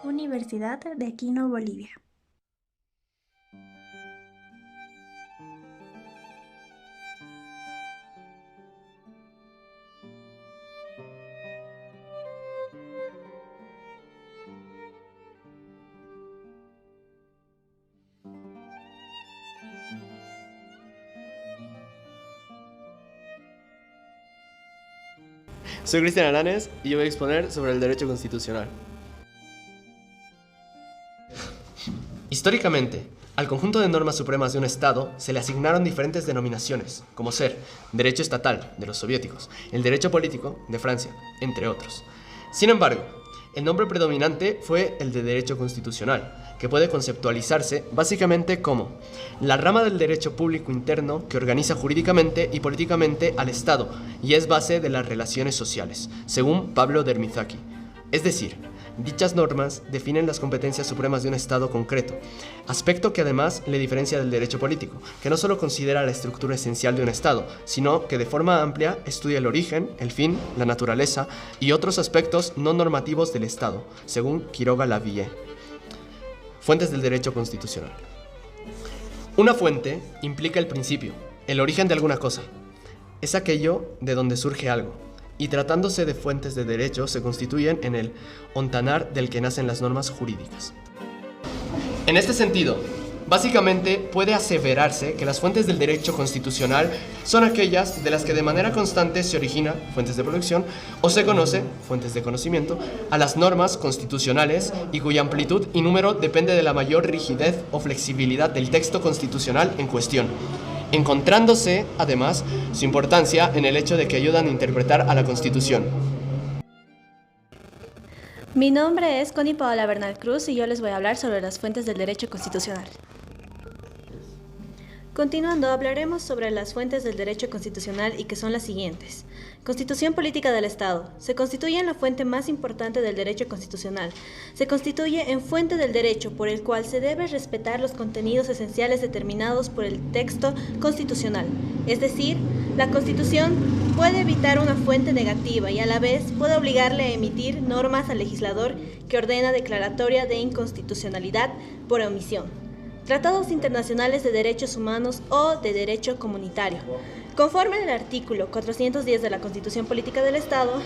Universidad de Quino, Bolivia. Soy Cristian Aranes y yo voy a exponer sobre el derecho constitucional. Históricamente, al conjunto de normas supremas de un Estado se le asignaron diferentes denominaciones, como ser derecho estatal, de los soviéticos, el derecho político, de Francia, entre otros. Sin embargo, el nombre predominante fue el de derecho constitucional, que puede conceptualizarse básicamente como la rama del derecho público interno que organiza jurídicamente y políticamente al Estado y es base de las relaciones sociales, según Pablo Dermizaki. Es decir, dichas normas definen las competencias supremas de un Estado concreto, aspecto que además le diferencia del derecho político, que no solo considera la estructura esencial de un Estado, sino que de forma amplia estudia el origen, el fin, la naturaleza y otros aspectos no normativos del Estado, según Quiroga-Laville. Fuentes del derecho constitucional. Una fuente implica el principio, el origen de alguna cosa. Es aquello de donde surge algo. Y tratándose de fuentes de derecho, se constituyen en el ontanar del que nacen las normas jurídicas. En este sentido, básicamente puede aseverarse que las fuentes del derecho constitucional son aquellas de las que de manera constante se origina, fuentes de producción, o se conoce, fuentes de conocimiento, a las normas constitucionales y cuya amplitud y número depende de la mayor rigidez o flexibilidad del texto constitucional en cuestión, encontrándose, además, su importancia en el hecho de que ayudan a interpretar a la Constitución. Mi nombre es Connie Paola Bernal Cruz y yo les voy a hablar sobre las fuentes del derecho constitucional. Continuando, hablaremos sobre las fuentes del derecho constitucional y que son las siguientes. Constitución política del Estado. Se constituye en la fuente más importante del derecho constitucional. Se constituye en fuente del derecho por el cual se debe respetar los contenidos esenciales determinados por el texto constitucional. Es decir, la Constitución puede evitar una fuente negativa y a la vez puede obligarle a emitir normas al legislador que ordena declaratoria de inconstitucionalidad por omisión. Tratados internacionales de derechos humanos o de derecho comunitario. Conforme al artículo 410 de la Constitución Política del Estado,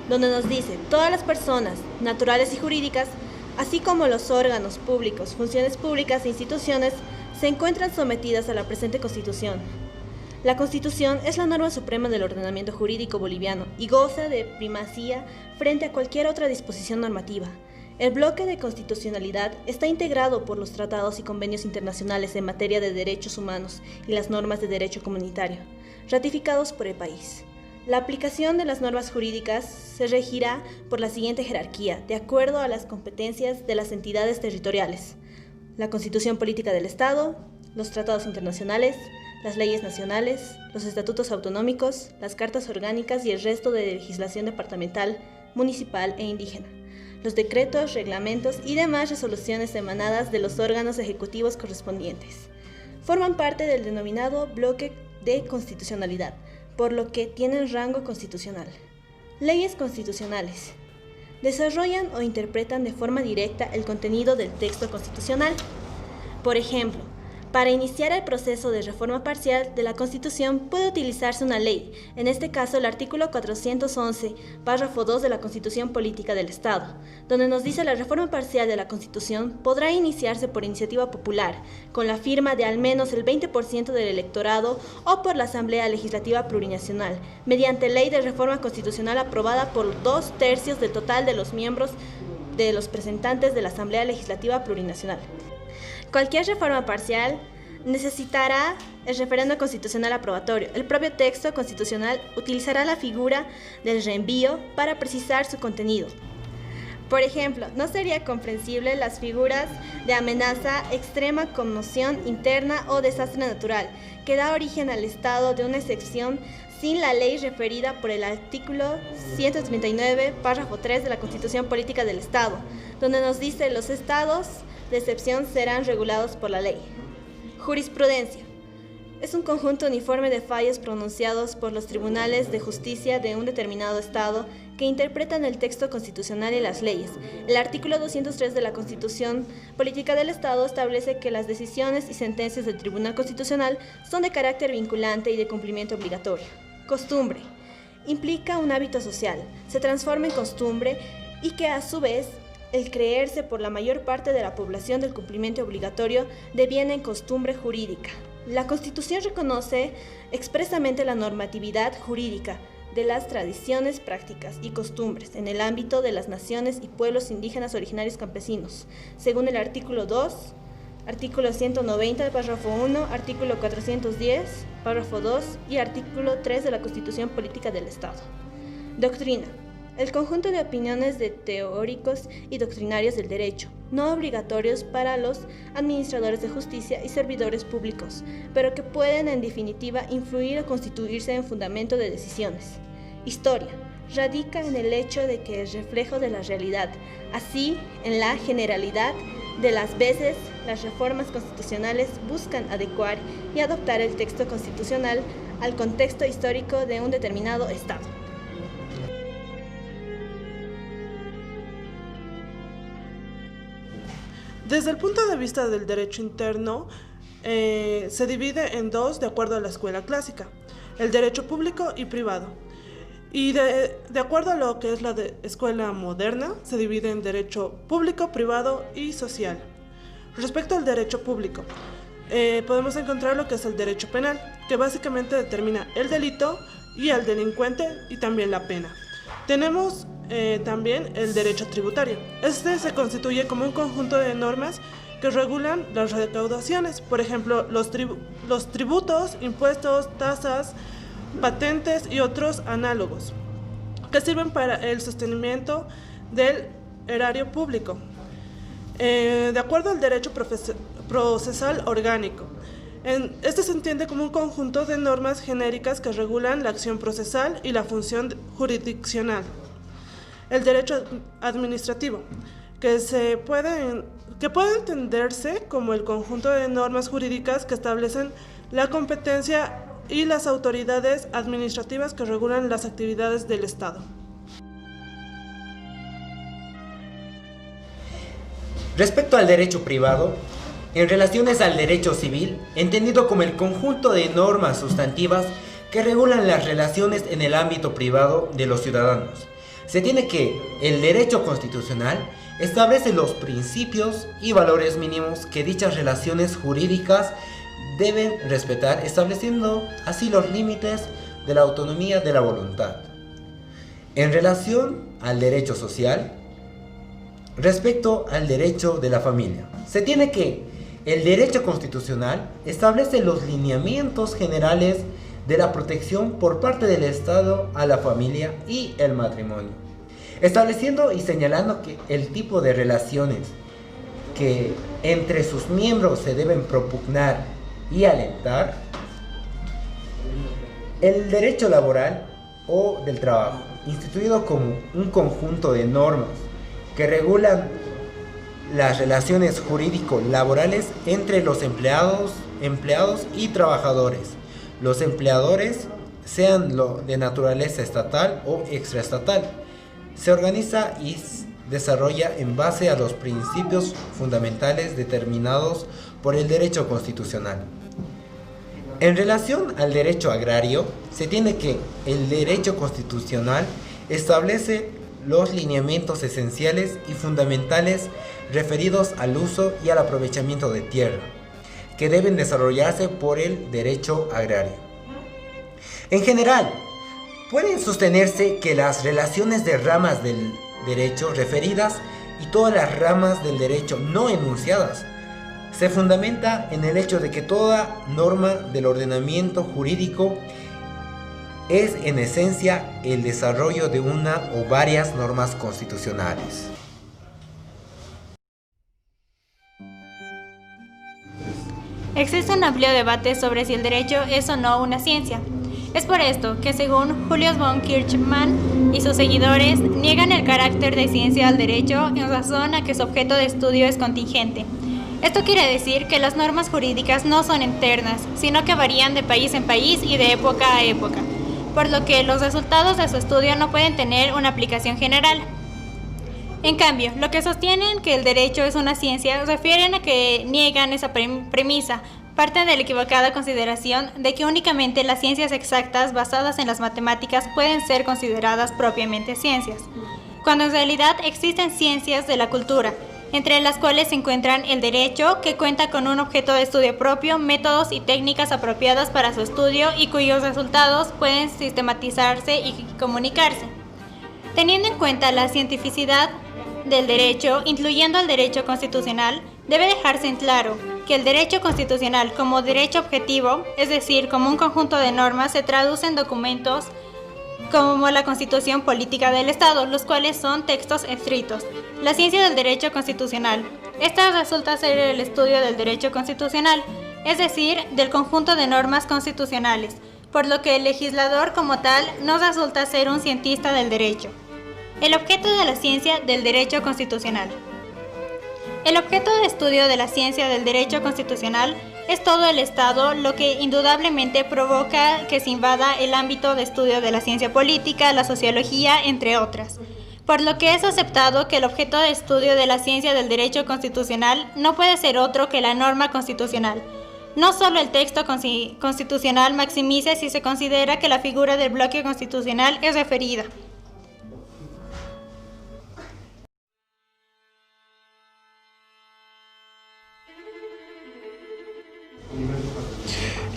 donde nos dice todas las personas, naturales y jurídicas, así como los órganos públicos, funciones públicas e instituciones, se encuentran sometidas a la presente Constitución. La Constitución es la norma suprema del ordenamiento jurídico boliviano y goza de primacía frente a cualquier otra disposición normativa. El bloque de constitucionalidad está integrado por los tratados y convenios internacionales en materia de derechos humanos y las normas de derecho comunitario, ratificados por el país. La aplicación de las normas jurídicas se regirá por la siguiente jerarquía, de acuerdo a las competencias de las entidades territoriales: la Constitución Política del Estado, los tratados internacionales, las leyes nacionales, los estatutos autonómicos, las cartas orgánicas y el resto de legislación departamental, municipal e indígena, los decretos, reglamentos y demás resoluciones emanadas de los órganos ejecutivos correspondientes. Forman parte del denominado bloque de constitucionalidad, por lo que tienen rango constitucional. Leyes constitucionales. Desarrollan o interpretan de forma directa el contenido del texto constitucional. Por ejemplo, para iniciar el proceso de reforma parcial de la Constitución puede utilizarse una ley, en este caso el artículo 411, párrafo 2 de la Constitución Política del Estado, donde nos dice la reforma parcial de la Constitución podrá iniciarse por iniciativa popular, con la firma de al menos el 20% del electorado o por la Asamblea Legislativa Plurinacional, mediante ley de reforma constitucional aprobada por 2/3 del total de los miembros de los presentantes de la Asamblea Legislativa Plurinacional. Cualquier reforma parcial necesitará el referendo constitucional aprobatorio. El propio texto constitucional utilizará la figura del reenvío para precisar su contenido. Por ejemplo, no sería comprensible las figuras de amenaza, extrema conmoción interna o desastre natural, que da origen al estado de una excepción sin la ley referida por el artículo 139, párrafo 3 de la Constitución Política del Estado, donde nos dice los estados de excepción serán regulados por la ley. Jurisprudencia. es un conjunto uniforme de fallos pronunciados por los tribunales de justicia de un determinado Estado que interpretan el texto constitucional y las leyes. El artículo 203 de la Constitución Política del Estado establece que las decisiones y sentencias del Tribunal Constitucional son de carácter vinculante y de cumplimiento obligatorio. Costumbre. Implica un hábito social, se transforma en costumbre y que a su vez el creerse por la mayor parte de la población del cumplimiento obligatorio deviene en costumbre jurídica. La Constitución reconoce expresamente la normatividad jurídica de las tradiciones, prácticas y costumbres en el ámbito de las naciones y pueblos indígenas originarios campesinos, según el artículo 2, artículo 190, párrafo 1, artículo 410, párrafo 2 y artículo 3 de la Constitución Política del Estado. Doctrina. El conjunto de opiniones de teóricos y doctrinarios del derecho, no obligatorios para los administradores de justicia y servidores públicos, pero que pueden en definitiva influir o constituirse en fundamento de decisiones. Historia. Radica en el hecho de que es reflejo de la realidad. Así, en la generalidad de las veces, las reformas constitucionales buscan adecuar y adoptar el texto constitucional al contexto histórico de un determinado Estado. Desde el punto de vista del derecho interno, se divide en dos de acuerdo a la escuela clásica, el derecho público y privado. Y de acuerdo a lo que es la escuela moderna, se divide en derecho público, privado y social. Respecto al derecho público, podemos encontrar lo que es el derecho penal, que básicamente determina el delito y al delincuente y también la pena. Tenemos también el derecho tributario. Este se constituye como un conjunto de normas que regulan las recaudaciones, por ejemplo, los tributos, impuestos, tasas, patentes y otros análogos, que sirven para el sostenimiento del erario público. De acuerdo al derecho procesal orgánico, este se entiende como un conjunto de normas genéricas que regulan la acción procesal y la función jurisdiccional. El derecho administrativo, que puede entenderse como el conjunto de normas jurídicas que establecen la competencia y las autoridades administrativas que regulan las actividades del Estado. Respecto al derecho privado, en relaciones al derecho civil, entendido como el conjunto de normas sustantivas que regulan las relaciones en el ámbito privado de los ciudadanos, se tiene que el derecho constitucional establece los principios y valores mínimos que dichas relaciones jurídicas deben respetar, estableciendo así los límites de la autonomía de la voluntad. En relación al derecho social, respecto al derecho de la familia, se tiene que el derecho constitucional establece los lineamientos generales de la protección por parte del Estado a la familia y el matrimonio, estableciendo y señalando que el tipo de relaciones que entre sus miembros se deben propugnar y alentar, el derecho laboral o del trabajo, instituido como un conjunto de normas que regulan las relaciones jurídico-laborales entre los empleados y trabajadores. Los empleadores, sean de naturaleza estatal o extraestatal, se organiza y desarrolla en base a los principios fundamentales determinados por el derecho constitucional. En relación al derecho agrario, se tiene que el derecho constitucional establece los lineamientos esenciales y fundamentales referidos al uso y al aprovechamiento de tierra, que deben desarrollarse por el derecho agrario. En general, pueden sostenerse que las relaciones de ramas del derecho referidas y todas las ramas del derecho no enunciadas se fundamenta en el hecho de que toda norma del ordenamiento jurídico es en esencia el desarrollo de una o varias normas constitucionales. Existe un amplio debate sobre si el derecho es o no una ciencia. Es por esto que, según Julius von Kirchmann y sus seguidores, niegan el carácter de ciencia al derecho en razón a que su objeto de estudio es contingente. Esto quiere decir que las normas jurídicas no son eternas, sino que varían de país en país y de época a época, por lo que los resultados de su estudio no pueden tener una aplicación general. En cambio, lo que sostienen que el derecho es una ciencia refieren a que niegan esa premisa, parten de la equivocada consideración de que únicamente las ciencias exactas basadas en las matemáticas pueden ser consideradas propiamente ciencias, cuando en realidad existen ciencias de la cultura, entre las cuales se encuentran el derecho, que cuenta con un objeto de estudio propio, métodos y técnicas apropiadas para su estudio y cuyos resultados pueden sistematizarse y comunicarse. Teniendo en cuenta la cientificidad del derecho, incluyendo el derecho constitucional, debe dejarse en claro que el derecho constitucional como derecho objetivo, es decir, como un conjunto de normas, se traduce en documentos como la Constitución Política del Estado, los cuales son textos escritos. La ciencia del derecho constitucional. Esta resulta ser el estudio del derecho constitucional, es decir, del conjunto de normas constitucionales, por lo que el legislador como tal no resulta ser un cientista del derecho. El objeto de la ciencia del derecho constitucional. El objeto de estudio de la ciencia del derecho constitucional es todo el Estado, lo que indudablemente provoca que se invada el ámbito de estudio de la ciencia política, la sociología, entre otras. Por lo que es aceptado que el objeto de estudio de la ciencia del derecho constitucional no puede ser otro que la norma constitucional. No solo el texto constitucional maximiza si se considera que la figura del bloque constitucional es referida.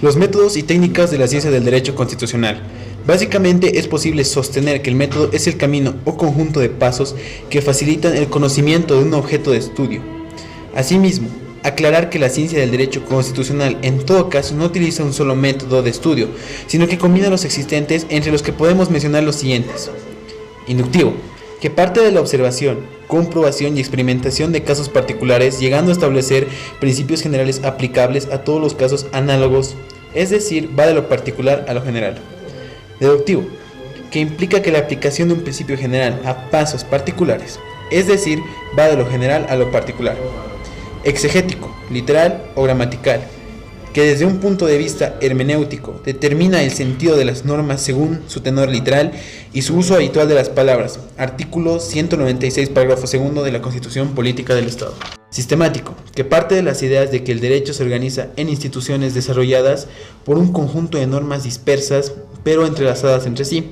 Los métodos y técnicas de la ciencia del derecho constitucional. Básicamente es posible sostener que el método es el camino o conjunto de pasos que facilitan el conocimiento de un objeto de estudio. Asimismo, aclarar que la ciencia del derecho constitucional en todo caso no utiliza un solo método de estudio, sino que combina los existentes, entre los que podemos mencionar los siguientes. Inductivo, que parte de la observación, comprobación y experimentación de casos particulares, llegando a establecer principios generales aplicables a todos los casos análogos, es decir, va de lo particular a lo general. Deductivo, que implica que la aplicación de un principio general a pasos particulares, es decir, va de lo general a lo particular. Exegético, literal o gramatical, que desde un punto de vista hermenéutico determina el sentido de las normas según su tenor literal y su uso habitual de las palabras. Artículo 196, parágrafo 2 de la Constitución Política del Estado. Sistemático, que parte de las ideas de que el derecho se organiza en instituciones desarrolladas por un conjunto de normas dispersas pero entrelazadas entre sí,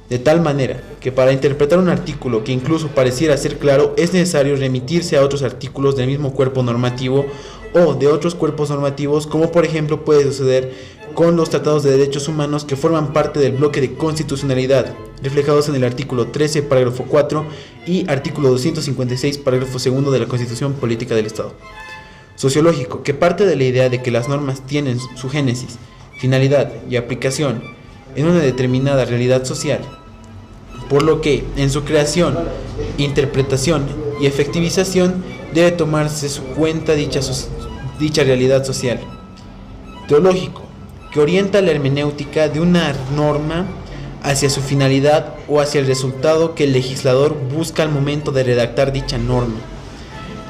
de tal manera que para interpretar un artículo que incluso pareciera ser claro es necesario remitirse a otros artículos del mismo cuerpo normativo o de otros cuerpos normativos, como por ejemplo puede suceder con los tratados de derechos humanos que forman parte del bloque de constitucionalidad, reflejados en el artículo 13, parágrafo 4 y artículo 256, parágrafo 2 de la Constitución Política del Estado. Sociológico, que parte de la idea de que las normas tienen su génesis, finalidad y aplicación en una determinada realidad social, por lo que en su creación, interpretación y efectivización debe tomarse su cuenta dicha realidad social. Teológico, que orienta la hermenéutica de una norma hacia su finalidad o hacia el resultado que el legislador busca al momento de redactar dicha norma.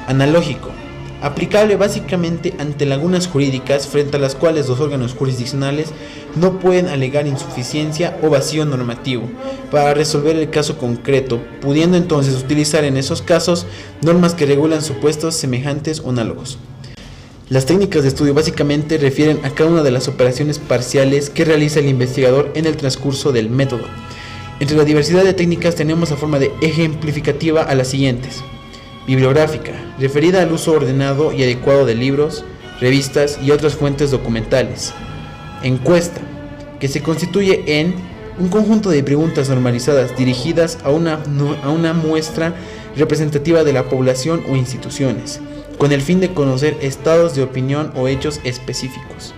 Analógico, aplicable básicamente ante lagunas jurídicas frente a las cuales los órganos jurisdiccionales no pueden alegar insuficiencia o vacío normativo para resolver el caso concreto, pudiendo entonces utilizar en esos casos normas que regulan supuestos semejantes o análogos. Las técnicas de estudio básicamente refieren a cada una de las operaciones parciales que realiza el investigador en el transcurso del método. Entre la diversidad de técnicas tenemos la forma de ejemplificativa a las siguientes. Bibliográfica, referida al uso ordenado y adecuado de libros, revistas y otras fuentes documentales. Encuesta, que se constituye en un conjunto de preguntas normalizadas dirigidas a una muestra representativa de la población o instituciones, con el fin de conocer estados de opinión o hechos específicos.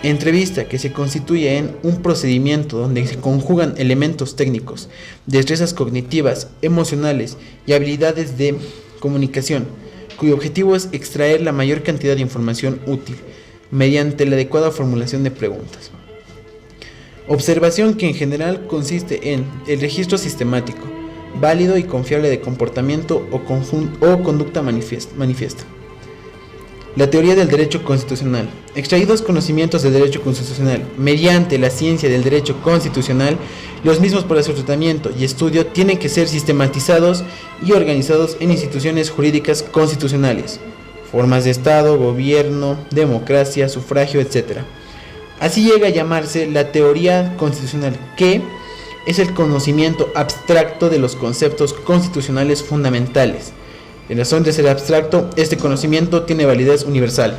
Entrevista, que se constituye en un procedimiento donde se conjugan elementos técnicos, destrezas cognitivas, emocionales y habilidades de comunicación, cuyo objetivo es extraer la mayor cantidad de información útil mediante la adecuada formulación de preguntas. Observación, que en general consiste en el registro sistemático, válido y confiable de comportamiento o conducta manifiesta. La teoría del derecho constitucional. Extraídos conocimientos del derecho constitucional mediante la ciencia del derecho constitucional, los mismos para su tratamiento y estudio tienen que ser sistematizados y organizados en instituciones jurídicas constitucionales, formas de Estado, gobierno, democracia, sufragio, etc. Así llega a llamarse la teoría constitucional, que es el conocimiento abstracto de los conceptos constitucionales fundamentales. En razón de ser abstracto, este conocimiento tiene validez universal.